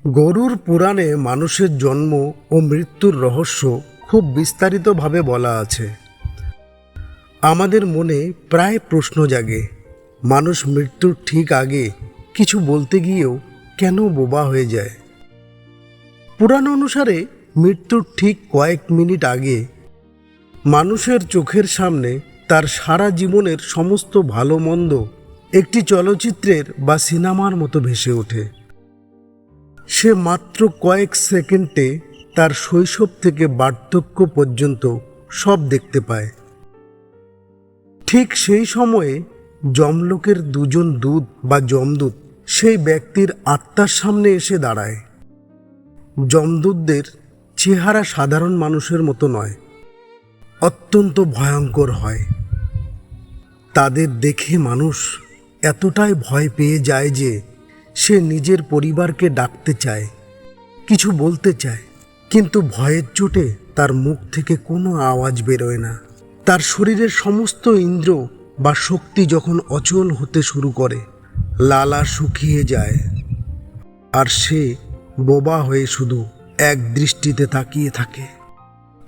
গরুর পুরাণে মানুষের জন্ম ও মৃত্যুর রহস্য খুব বিস্তারিতভাবে বলা আছে। আমাদের মনে প্রায় প্রশ্ন জাগে, মানুষ মৃত্যুর ঠিক আগে কিছু বলতে গিয়েও কেন বোবা হয়ে যায়। পুরাণ অনুসারে মৃত্যুর ঠিক কয়েক মিনিট আগে মানুষের চোখের সামনে তার সারা জীবনের সমস্ত ভালো মন্দ একটি চলচ্চিত্রের বা সিনেমার মতো ভেসে ওঠে। সে মাত্র কয়েক সেকেন্ডে তার শৈশব থেকে বার্ধক্য পর্যন্ত সব দেখতে পায়। ঠিক সেই সময়ে যমলোকের দুজন দূত বা যমদূত সেই ব্যক্তির আত্মার সামনে এসে দাঁড়ায়। যমদূতদের চেহারা সাধারণ মানুষের মতো নয়, অত্যন্ত ভয়ঙ্কর হয়। তাদের দেখে মানুষ এতটাই ভয় পেয়ে যায় যে সে নিজের পরিবারকে ডাকতে চায়, কিছু বলতে চায়, কিন্তু ভয়ের চোটে তার মুখ থেকে কোনো আওয়াজ বেরোয় না। তার শরীরের সমস্ত ইন্দ্র বা শক্তি যখন অচল হতে শুরু করে, লালা শুকিয়ে যায়, আর সে বোবা হয়ে শুধু এক দৃষ্টিতে তাকিয়ে থাকে।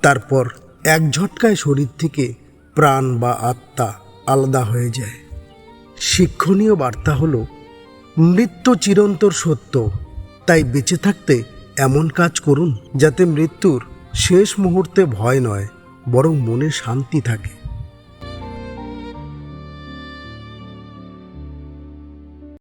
তারপর এক ঝটকায় শরীর থেকে প্রাণ বা আত্মা আলাদা হয়ে যায়। শিক্ষণীয় বার্তা হলো, মৃত্যু চিরন্তর সত্য, তাই বেঁচে থাকতে এমন কাজ করুন যাতে মৃত্যুর শেষ মুহূর্তে ভয় নয়, বরং মনে শান্তি থাকে।